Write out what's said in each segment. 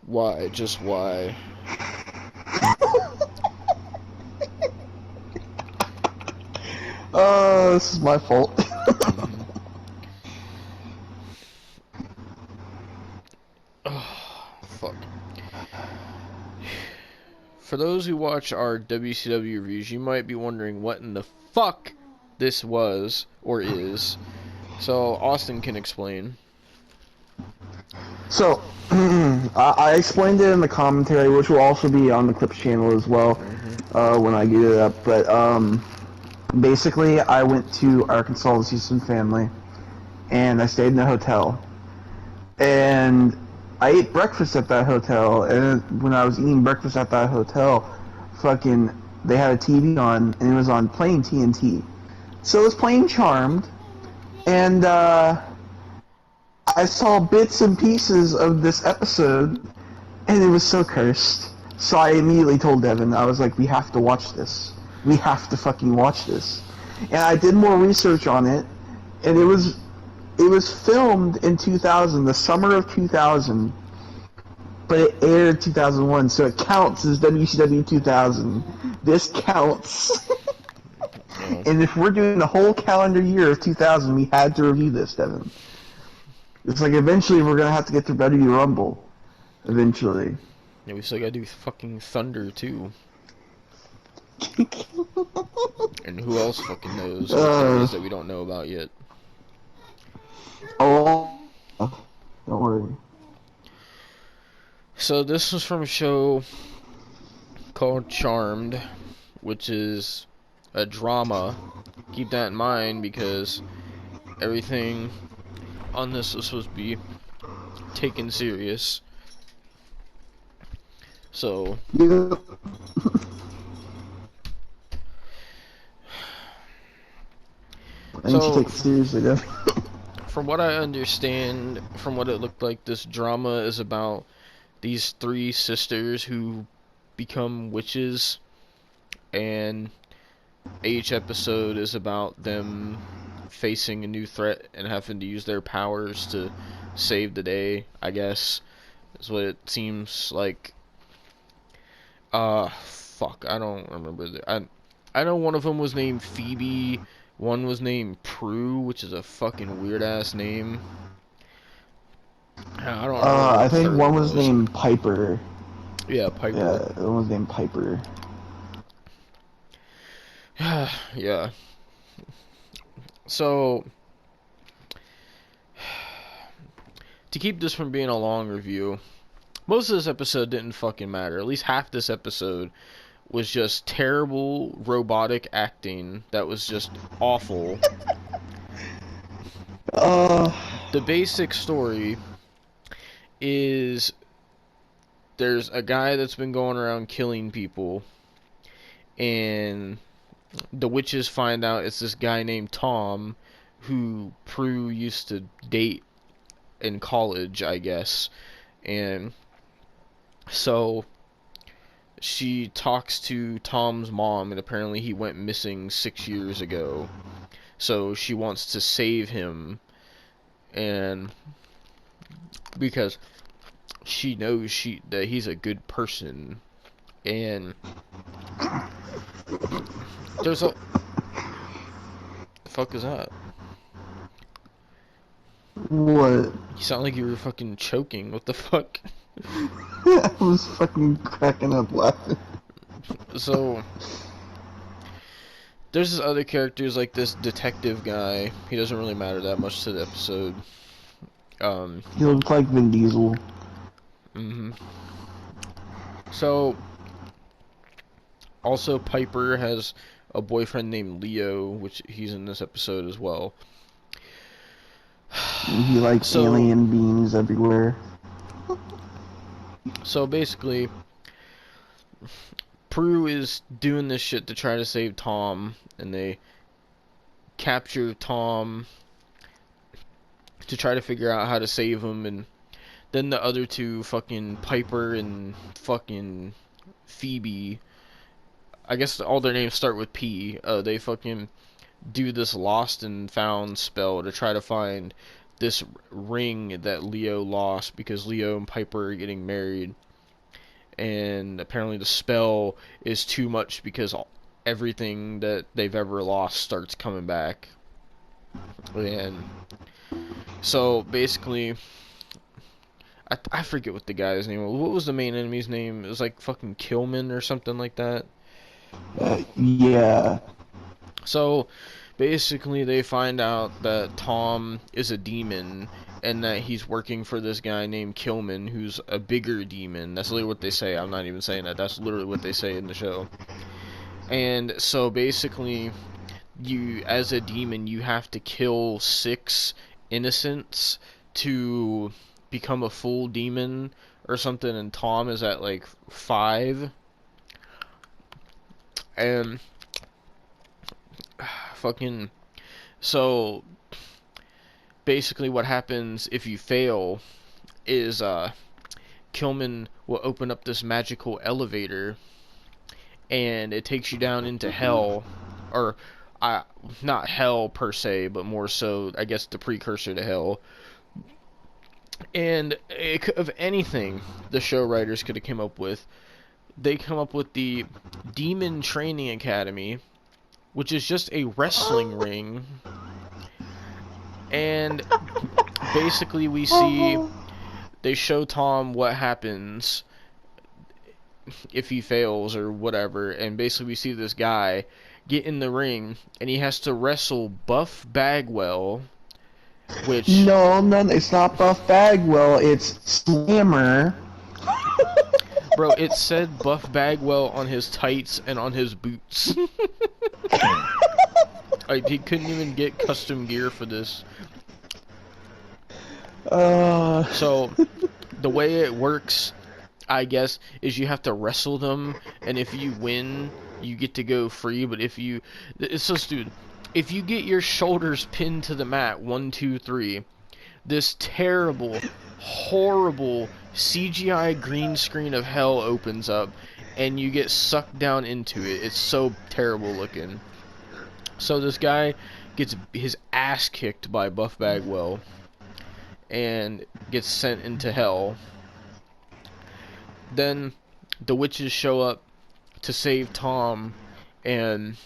Why? Just why? This is my fault. Mm-hmm. Oh, fuck. For those who watch our WCW reviews, you might be wondering what in the fuck this was or is. So Austin can explain. So, I explained it in the commentary, which will also be on the Clips channel as well, Mm-hmm. when I get it up. But, basically, I went to Arkansas to see some family, and I stayed in a hotel. And I ate breakfast at that hotel, and when I was eating breakfast at that hotel, fucking, they had a TV on, and it was on playing TNT. So it was playing Charmed, and, I saw bits and pieces of this episode, and it was so cursed. So I immediately told Devon, I was like, we have to watch this. We have to fucking watch this. And I did more research on it, and it was filmed in 2000, the summer of 2000, but it aired 2001, so it counts as WCW 2000. This counts. Oh. And if we're doing the whole calendar year of 2000, we had to review this, Devon. It's like eventually we're gonna have to get to WWE Rumble. Eventually. Yeah, we still gotta do fucking Thunder too. And who else fucking knows what there uh, is that we don't know about yet? oh, don't worry. So this was from a show called Charmed, which is a drama. Keep that in mind because everything on this was supposed to be taken serious. So Yeah. I need to so take it seriously, Dev. from what I understand, from what it looked like, this drama is about these three sisters who become witches, and each episode is about them facing a new threat and having to use their powers to save the day, I guess, is what it seems like. Fuck, I don't remember. I know one of them was named Phoebe, one was named Prue, which is a fucking weird ass name. I don't remember what I the think third one one was was. named Piper. Yeah, Yeah, Piper. one was named Piper. Yeah. So, to keep this from being a long review, most of this episode didn't fucking matter. At least half this episode was just terrible robotic acting that was just awful. Uh, The basic story is there's a guy that's been going around killing people, and the witches find out it's this guy named Tom who Prue used to date in college, I guess. And so she talks to Tom's mom, and apparently he went missing 6 years ago. So she wants to save him, and because she knows that he's a good person, and there's a the fuck is that? what? You sound like you were fucking choking. What the fuck? I was fucking cracking up laughing. So there's this other characters like this detective guy. He doesn't really matter that much to the episode. Um. He looked like Vin Diesel. Mhm. So also Piper has a boyfriend named Leo, which he's in this episode as well. He likes So alien beings everywhere. so basically, Prue is doing this shit to try to save Tom, and they capture Tom to try to figure out how to save him, and then the other two, fucking Piper and fucking Phoebe, I guess all their names start with P. They fucking do this lost and found spell to try to find this ring that Leo lost because Leo and Piper are getting married, and apparently the spell is too much because everything that they've ever lost starts coming back. And so basically, I forget what the guy's name was. What was the main enemy's name? It was like fucking Killman or something like that. Yeah. So basically, they find out that Tom is a demon and that he's working for this guy named Killman, who's a bigger demon. That's literally what they say. I'm not even saying that. That's literally what they say in the show. And so basically, you, as a demon, you have to kill 6 innocents to become a full demon or something, and Tom is at like 5. And fucking, so basically what happens if you fail is Killman will open up this magical elevator and it takes you down into hell, or not hell per se, but more so I guess the precursor to hell. And of anything the show writers could have come up with, they come up with the Demon Training Academy, which is just a wrestling ring. And basically we see, they show Tom what happens if he fails or whatever, and basically we see this guy get in the ring and he has to wrestle Buff Bagwell, which... No, it's not Buff Bagwell, it's Slammer. Bro, it said Buff Bagwell on his tights and on his boots. Like, he couldn't even get custom gear for this. So, the way it works, I guess, is you have to wrestle them, and if you win, you get to go free, but if you... It's so stupid. If you get your shoulders pinned to the mat, 1, 2, 3, this terrible, horrible CGI green screen of hell opens up, and you get sucked down into it. It's so terrible looking. So this guy gets his ass kicked by Buff Bagwell and gets sent into hell. Then the witches show up to save Tom, and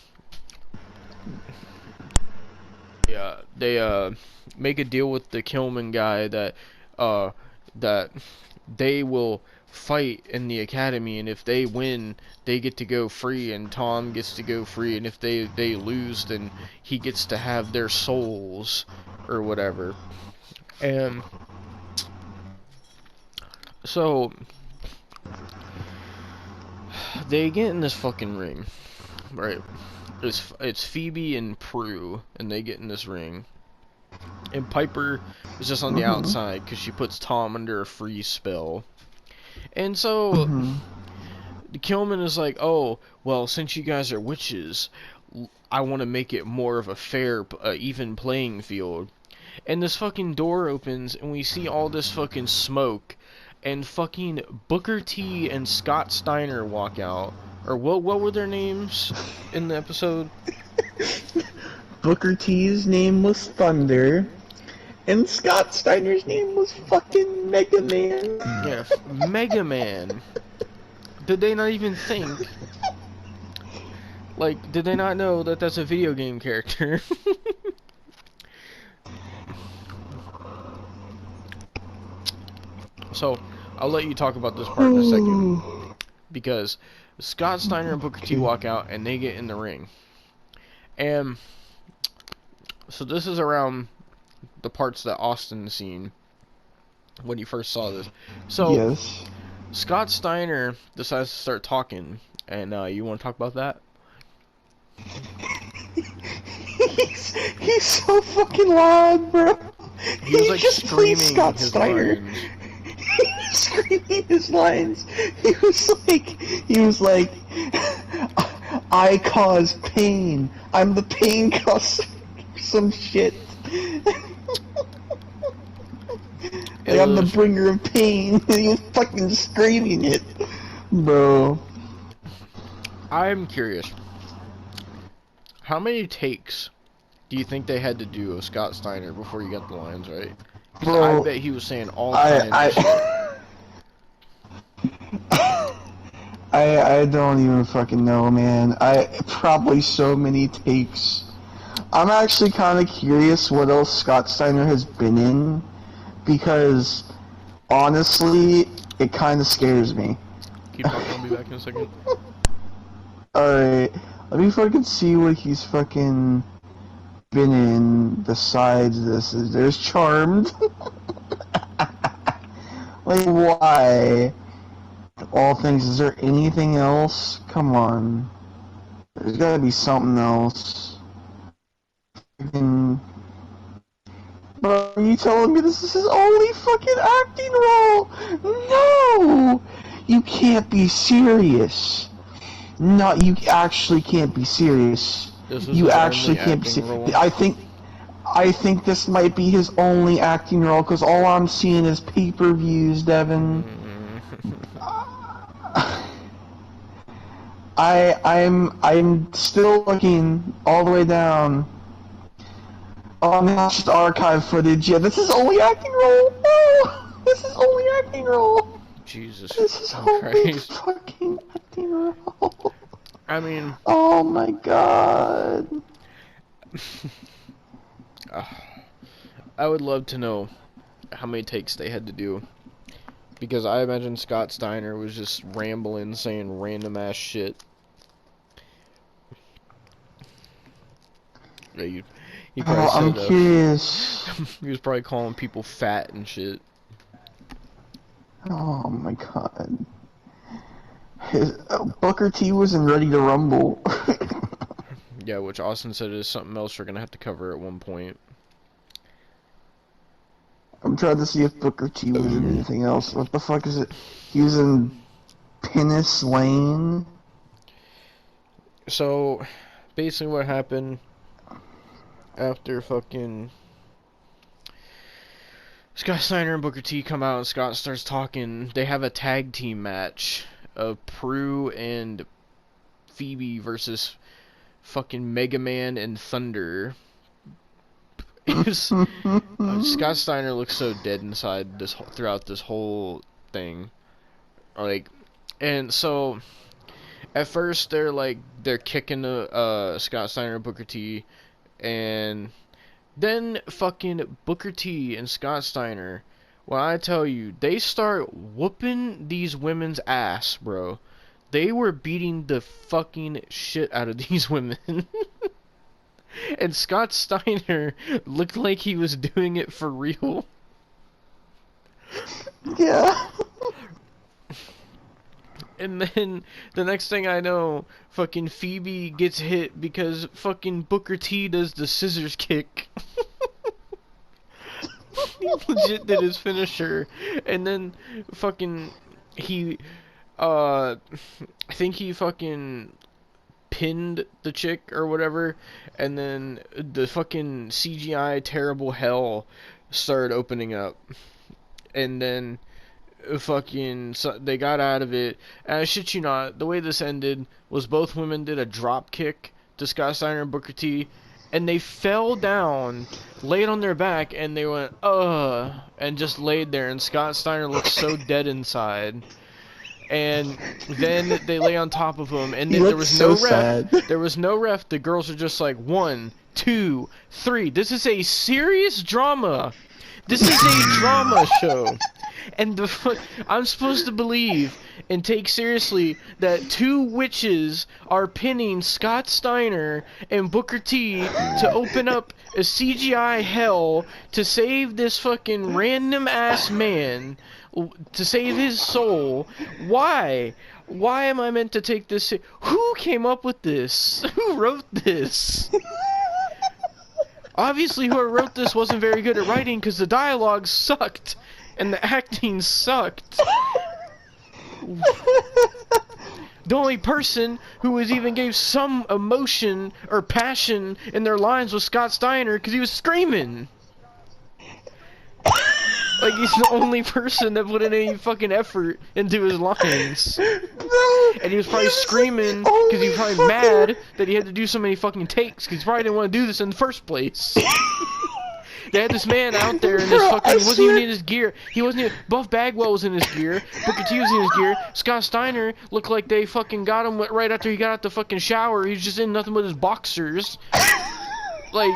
they make a deal with the Killman guy that they will fight in the academy, and if they win, they get to go free, and Tom gets to go free, and if they lose, then he gets to have their souls or whatever. And so they get in this fucking ring, right? It's Phoebe and Prue, and they get in this ring. And Piper is just on the outside because she puts Tom under a freeze spell. And so the Killman is like, oh, well, since you guys are witches, I want to make it more of a fair, even playing field. And this fucking door opens, and we see all this fucking smoke, and fucking Booker T and Scott Steiner walk out. Or what were their names in the episode? Booker T's name was Thunder, and Scott Steiner's name was fucking Mega Man. Yeah, Mega Man. Did they not even think? Like, did they not know that that's a video game character? So, I'll let you talk about this part in a second. Because Scott Steiner and Booker T walk out, and they get in the ring. And so this is around the parts that Austin seen when he first saw this. So, yes. Scott Steiner decides to start talking, and you want to talk about that? He's so fucking loud, bro. He was like just screaming Scott his Steiner. lines. He was screaming his lines. He was like, I cause pain. I'm the pain causer. Some shit. Like, I'm the bringer of pain. He was fucking screaming it, bro. I'm curious. How many takes do do you think they had to do a Scott Steiner before you got the lines right? Because I Bro, bet he was saying all kinds of shit. I don't even fucking know, man. I probably so many takes. I'm actually kind of curious what else Scott Steiner has been in, because honestly, it kind of scares me. Keep talking, I'll be back in a second. Alright, let me fucking see what he's fucking been in besides this. There's Charmed. Like, why? All things, is there anything else? Come on. There's gotta be something else. Fucking... Bro, are you telling me this is his only fucking acting role? No! You can't be serious. No, you actually can't be serious. This is You his actually only can't be acting serious. role. I think this might be his only acting role, because all I'm seeing is pay-per-views, Devon. I'm still looking all the way down. Oh, now it's just archive footage. Yeah, this is only acting role. No, this is only acting role. Jesus This is only Christ. fucking acting role. I mean, Oh my god. I would love to know how many takes they had to do. Because I imagine Scott Steiner was just rambling, saying random ass shit. Yeah, he probably Oh, I'm said curious. he was probably calling people fat and shit. Oh my god. Booker T wasn't ready to rumble. Yeah, which Austin said is something else we're gonna have to cover at one point. I'm trying to see if Booker T was in anything else. What the fuck is it? He was in Penis Lane. So, basically what happened after fucking Scott Steiner and Booker T come out and Scott starts talking, they have a tag team match of Prue and Phoebe versus fucking Mega Man and Thunder. Scott Steiner looks so dead inside throughout this whole thing. Like, and so at first they're kicking Scott Steiner and Booker T, and then fucking Booker T and Scott Steiner, when I tell you, they start whooping these women's ass, bro. They were beating the fucking shit out of these women. And Scott Steiner looked like he was doing it for real. Yeah. And then the next thing I know, fucking Phoebe gets hit because fucking Booker T does the scissors kick. He legit did his finisher. And then fucking I think he fucking pinned the chick or whatever, and then the fucking CGI terrible hell started opening up. And then they got out of it. And I shit you not, the way this ended was both women did a drop kick to Scott Steiner and Booker T, and they fell down, laid on their back, and they went, and just laid there, and Scott Steiner looked so dead inside. And then they lay on top of him, and then there was no ref. Sad. There was no ref. The girls are just like, 1, 2, 3. This is a serious drama. This is a drama show. And I'm supposed to believe and take seriously that 2 witches are pinning Scott Steiner and Booker T to open up a CGI hell to save this fucking random ass man, to save his soul. Why? Why am I meant to take this? Who came up with this? Who wrote this? Obviously, whoever wrote this wasn't very good at writing, because the dialogue sucked and the acting sucked. The only person who even gave some emotion or passion in their lines was Scott Steiner, because he was screaming. Like, he's the only person that put in any fucking effort into his lines. Bro, And he was probably screaming only because he was probably mad that he had to do so many fucking takes because he probably didn't want to do this in the first place. They had this man out there in this Bro, fucking, I he wasn't even in his gear. He wasn't even, Buff Bagwell was in his gear. Booker T was in his gear. Scott Steiner looked like they fucking got him right after he got out the fucking shower. He was just in nothing but his boxers. Like,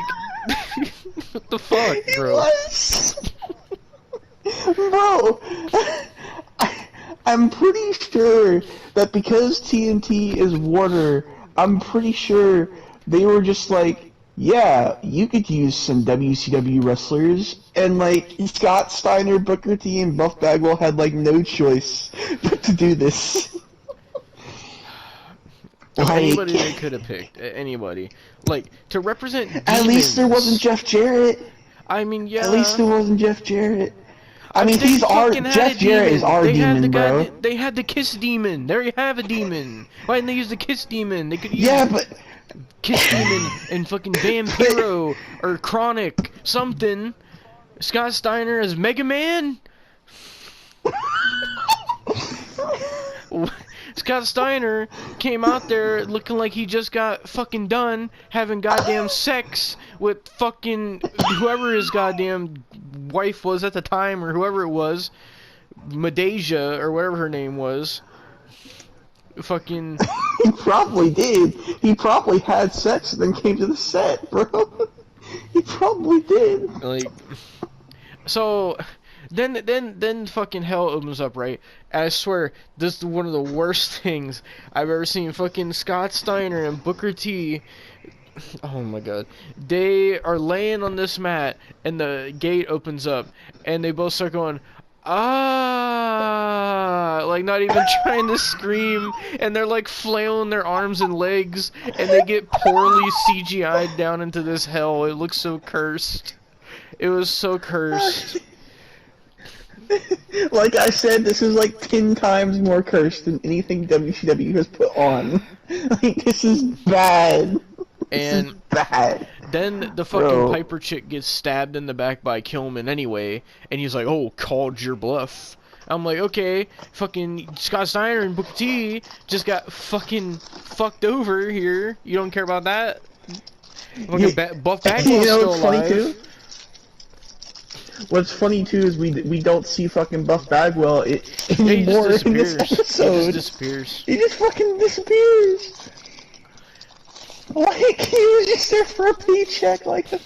what the fuck, bro? He was. Bro, I'm pretty sure that because TNT is water, I'm pretty sure they were just like, yeah, you could use some WCW wrestlers, and like Scott Steiner, Booker T, and Buff Bagwell had like no choice but to do this. Anybody they could have picked, anybody, like to represent. At least there wasn't Jeff Jarrett. I mean, yeah. At least there wasn't Jeff Jarrett. I mean, they he's our fucking had Jeff a Jarrett is our They had demon, the guy bro. They had the Kiss Demon. There you have a demon. Why didn't they use the Kiss Demon? They could use Yeah, but Kiss Demon and fucking Vampiro or Chronic something. Scott Steiner as Mega Man. Scott Steiner came out there looking like he just got fucking done having goddamn sex with fucking whoever his goddamn wife was at the time or whoever it was, Medeja or whatever her name was. Fucking. he probably did. He probably had sex and then came to the set, bro. He probably did. Like, so. Then fucking hell opens up, right? And I swear, this is one of the worst things I've ever seen. Fucking Scott Steiner and Booker T. Oh my god. They are laying on this mat, and the gate opens up, and they both start going, ah, like not even trying to scream, and they're like flailing their arms and legs, and they get poorly CGI'd down into this hell. It looks so cursed. It was so cursed. Like I said, this is like 10 times more cursed than anything WCW has put on. Like, this is bad. This is bad. Then the fucking Piper chick gets stabbed in the back by Kilman anyway, and he's like, oh, called your bluff. I'm like, okay, fucking Scott Steiner and Booker T just got fucking fucked over here. You don't care about that? Fucking Buff Bagwell's still alive. Too? What's funny too is we don't see fucking Buff Bagwell anymore in this episode. He just disappears. He just fucking disappears. Like he was just there for a paycheck. Like, do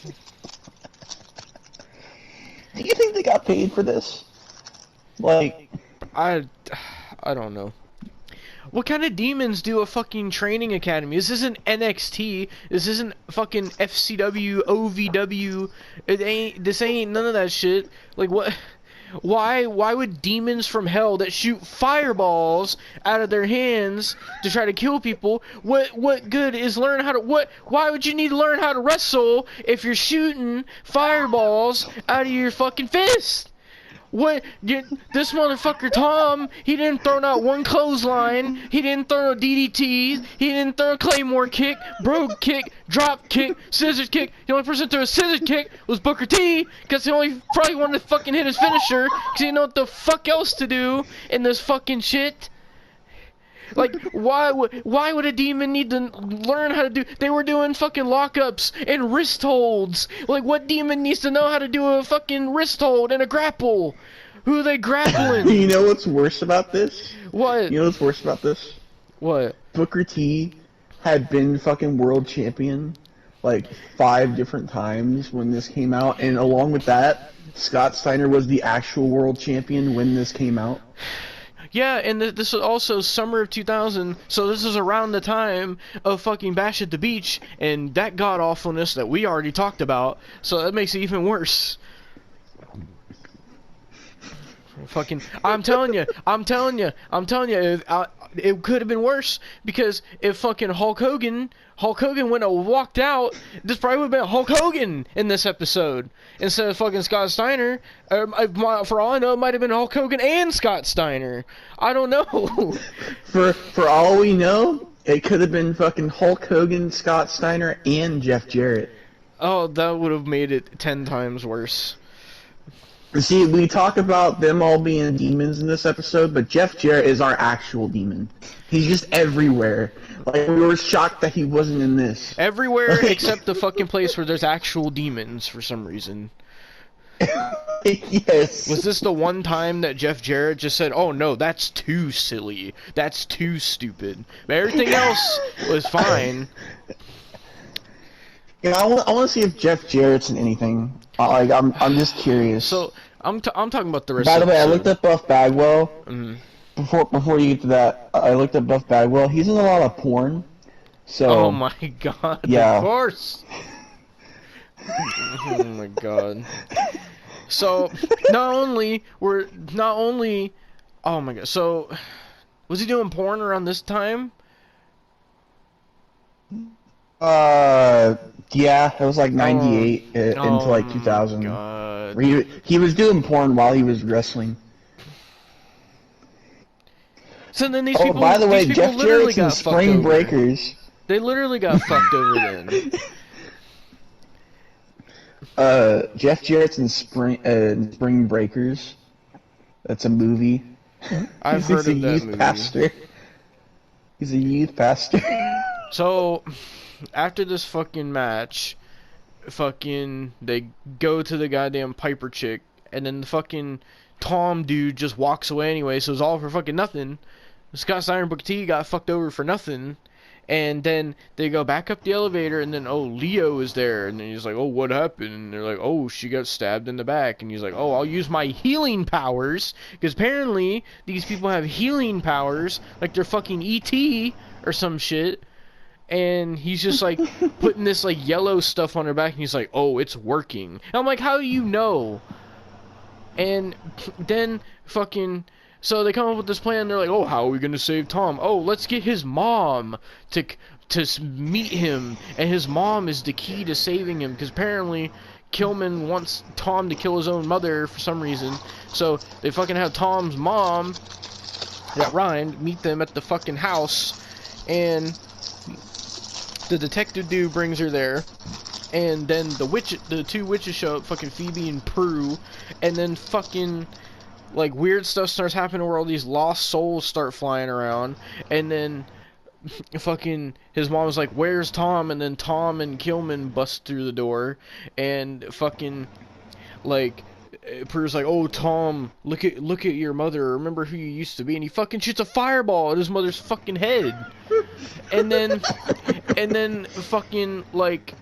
you think they got paid for this? Like, I don't know. What kind of demons do a fucking training academy? This isn't NXT. This isn't fucking FCW, OVW. This ain't none of that shit. Like, what? Why would demons from hell that shoot fireballs out of their hands to try to kill people? What good is learn how to why would you need to learn how to wrestle if you're shooting fireballs out of your fucking fist? This motherfucker Tom, he didn't throw out one clothesline, he didn't throw a DDT, he didn't throw a claymore kick, brogue kick, drop kick, scissors kick. The only person to throw a scissors kick was Booker T, because he only probably wanted to fucking hit his finisher, because he didn't know what the fuck else to do in this fucking shit. Like, why would a demon need to learn how to do... They were doing fucking lockups and wrist holds. Like, what demon needs to know how to do a fucking wrist hold and a grapple? Who are they grappling? You know what's worse about this? What? You know what's worse about this? What? Booker T had been fucking world champion like 5 different times when this came out, and along with that, Scott Steiner was the actual world champion when this came out. Yeah, and this was also summer of 2000, so this is around the time of fucking Bash at the Beach, and that god-awfulness that we already talked about, so that makes it even worse. Fucking, I'm telling you, it could have been worse, because if fucking Hulk Hogan wouldn't have walked out, this probably would have been Hulk Hogan in this episode instead of fucking Scott Steiner. For all I know, it might have been Hulk Hogan and Scott Steiner. I don't know. For all we know, it could have been fucking Hulk Hogan, Scott Steiner, and Jeff Jarrett. Oh, that would have made it 10 times worse. See, we talk about them all being demons in this episode, but Jeff Jarrett is our actual demon. He's just everywhere. Like, we were shocked that he wasn't in this. Everywhere except the fucking place where there's actual demons for some reason. Yes. Was this the one time that Jeff Jarrett just said, "Oh no, that's too silly. That's too stupid." But everything else was fine. Yeah, I want to see if Jeff Jarrett's in anything. Like, I'm just curious. So I'm talking about the rest. By the of way, I episode. looked up Buff Bagwell. Mm. Before you get to that, I looked up Buff Bagwell. He's in a lot of porn. So. Oh my god! Yeah. Of course. Oh my god. So not only, oh my god. So was he doing porn around this time? Yeah, it was like 98 into like 2000. God. He was doing porn while he was wrestling. So then these people. By the way, Jeff literally Jarrett's in got Spring fucked Breakers. They literally got fucked over then. Jeff Jarrett's in Spring Breakers. That's a movie. I've heard of that youth movie. Pastor. He's a youth pastor. So, after this fucking match, they go to the goddamn Piper chick, and then the fucking Tom dude just walks away anyway, so it's all for fucking nothing. Scott Steiner and Booker T got fucked over for nothing. And then they go back up the elevator, and then, oh, Leo is there. And then he's like, oh, what happened? And they're like, oh, she got stabbed in the back. And he's like, oh, I'll use my healing powers. Because apparently, these people have healing powers, like they're fucking E.T. or some shit. And he's just, like, putting this, like, yellow stuff on her back. And he's like, oh, it's working. And I'm like, how do you know? And then fucking... So they come up with this plan. They're like, "Oh, how are we gonna save Tom? Oh, let's get his mom to meet him, and his mom is the key to saving him because apparently Kilman wants Tom to kill his own mother for some reason. So they fucking have Tom's mom, that Ryan, meet them at the fucking house, and the detective dude brings her there." And then the two witches show up, fucking Phoebe and Prue, and then fucking... like, weird stuff starts happening where all these lost souls start flying around, and then fucking his mom's like, where's Tom? And then Tom and Kilman bust through the door, and fucking, like, Prue's like, oh, Tom, look at your mother, remember who you used to be, and he fucking shoots a fireball at his mother's fucking head, and then fucking, like,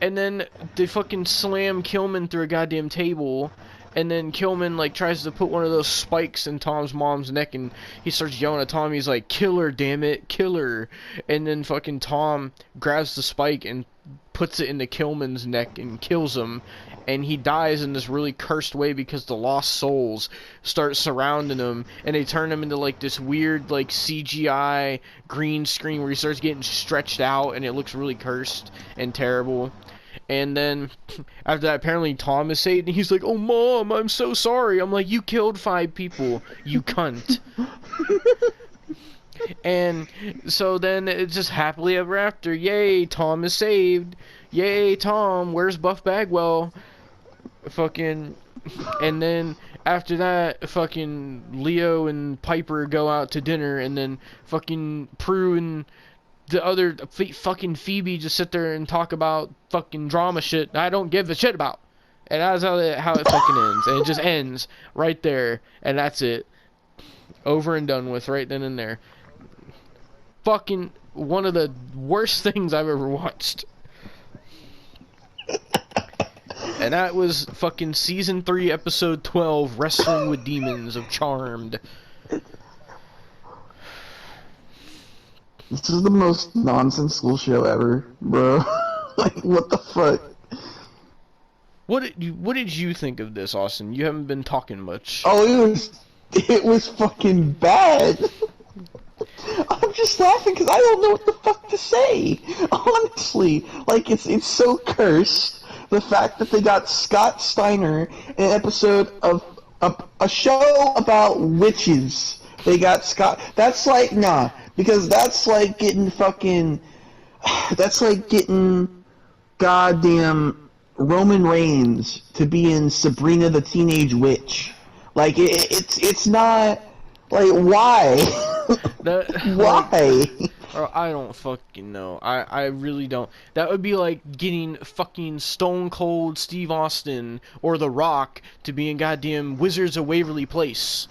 and then they fucking slam Kilman through a goddamn table. And then Kilman, like, tries to put one of those spikes in Tom's mom's neck, and he starts yelling at Tom. He's like, kill her, damn it, kill her. And then fucking Tom grabs the spike and puts it into Kilman's neck and kills him. And he dies in this really cursed way because the lost souls start surrounding him. And they turn him into, like, this weird, like, CGI green screen where he starts getting stretched out, and it looks really cursed and terrible. And then, after that, apparently Tom is saved, and he's like, oh, Mom, I'm so sorry. I'm like, you killed 5 people, you cunt. And so then it's just happily ever after. Yay, Tom is saved. Yay, Tom, where's Buff Bagwell? Fucking, and then after that, fucking Leo and Piper go out to dinner, and then fucking Prue and... the other fucking Phoebe just sit there and talk about fucking drama shit I don't give a shit about. And that's how it fucking ends. And it just ends right there. And that's it. Over and done with right then and there. Fucking one of the worst things I've ever watched. And that was fucking Season 3, Episode 12, Wrestling with Demons of Charmed. This is the most nonsensical show ever, bro. Like, what the fuck? What did you think of this, Austin? You haven't been talking much. Oh, it was fucking bad. I'm just laughing because I don't know what the fuck to say. Honestly, like, it's so cursed. The fact that they got Scott Steiner in an episode of a show about witches. They got Scott. That's like, nah. Because that's like getting goddamn Roman Reigns to be in Sabrina the Teenage Witch. Like it's not like why? That like Why? I don't fucking know. I really don't. That would be like getting fucking Stone Cold Steve Austin or The Rock to be in goddamn Wizards of Waverly Place.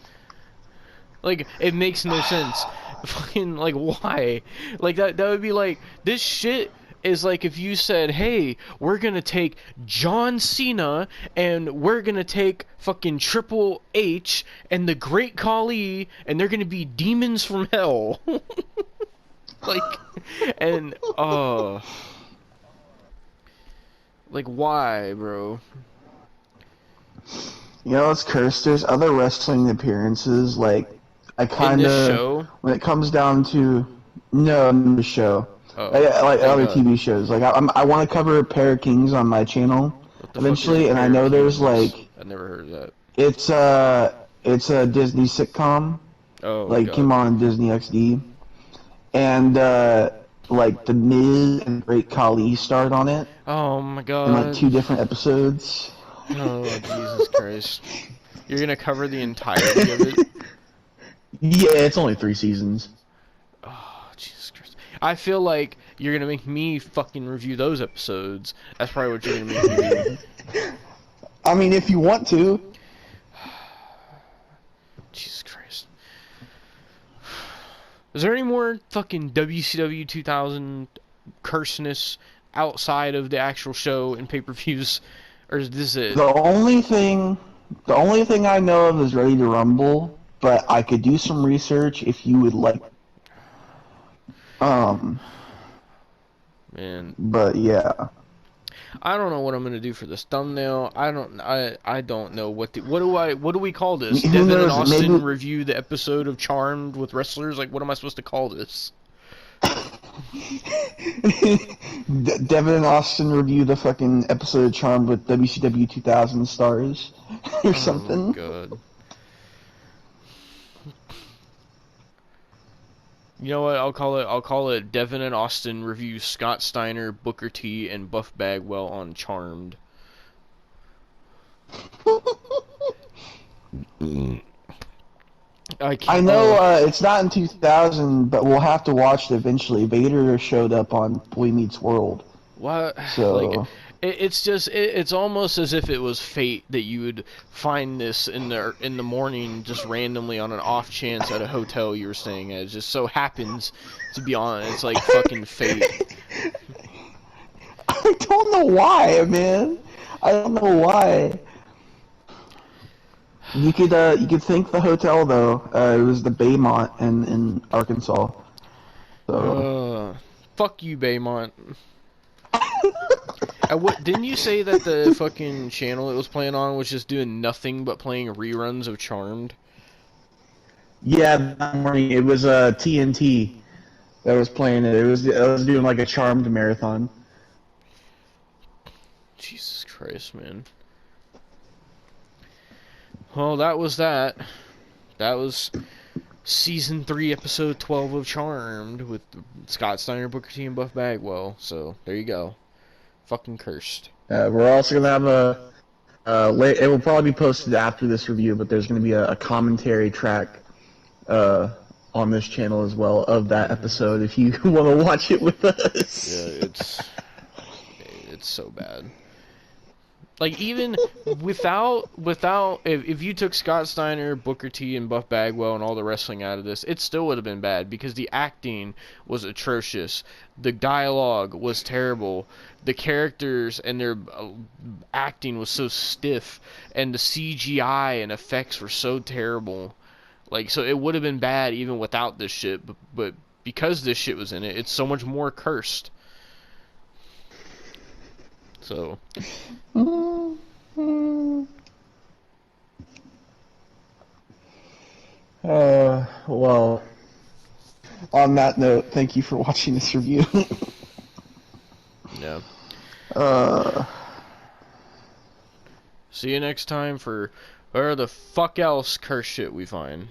Like, it makes no sense. Fucking, like, why? Like, that would be like, this shit is like if you said, hey, we're gonna take John Cena and we're gonna take fucking Triple H and the Great Khali and they're gonna be demons from hell. Like, and, like, why, bro? You know, it's cursed. There's other wrestling appearances. Like, I In kind this of, show? when it comes down to, no, in the show, Oh, like thank other God. TV shows. Like, I want to cover Pair of Kings on my channel What the fuck is a eventually, and I pair of know there's kings? like, I've never heard of that. it's a Disney sitcom, Oh, like came God. on Disney XD, and like the Miz and Great Khali starred on it Oh, my in like God. 2 different episodes. Oh, Jesus Christ. You're gonna cover the entirety of it? Yeah, it's only 3 seasons. Oh, Jesus Christ. I feel like you're gonna make me fucking review those episodes. That's probably what you're gonna make me do. I mean, if you want to. Jesus Christ. Is there any more fucking WCW 2000 curseness outside of the actual show and pay-per-views? Or is this it? The only thing I know of is Ready to Rumble, but I could do some research if you would like. Um, Man, but yeah. I don't know what I'm gonna do for this thumbnail. I don't know what do we call this? Who Devon and knows? Austin Maybe review the episode of Charmed with wrestlers. Like, what am I supposed to call this? Devon and Austin review the fucking episode of Charmed with WCW 2000 stars or Oh something. God. You know what? I'll call it Devon and Austin review Scott Steiner, Booker T, and Buff Bagwell on Charmed. I I can't. know it's not in 2000, but we'll have to watch it eventually. Vader showed up on Boy Meets World, What? Like, so it's just it's almost as if it was fate that you would find this in the morning just randomly on an off chance at a hotel you were staying at. It just so happens to be on. It's like fucking fate. I don't know why, man. I don't know why. You could thank the hotel though. It was the Baymont in Arkansas. So Fuck you, Baymont. What didn't you say that the fucking channel it was playing on was just doing nothing but playing reruns of Charmed? yeah, that morning it was TNT that was playing it. I was doing like a Charmed marathon. Jesus Christ, man. Well, that was that. That was season 3, episode 12 of Charmed with Scott Steiner, Booker T, and Buff Bagwell. So there you go. Fucking cursed. We're also gonna have it will probably be posted after this review, but there's gonna be a commentary track on this channel as well of that episode if you want to watch it with us. Yeah, it's so bad. Like, even without if you took Scott Steiner, Booker T, and Buff Bagwell and all the wrestling out of this, it still would have been bad because the acting was atrocious, the dialogue was terrible, the characters and their acting was so stiff, and the CGI and effects were so terrible. Like, so it would have been bad even without this shit, but because this shit was in it, it's so much more cursed. So. Well, on that note, thank you for watching this review. Yeah. uh, See you next time for whatever the fuck else curse shit we find.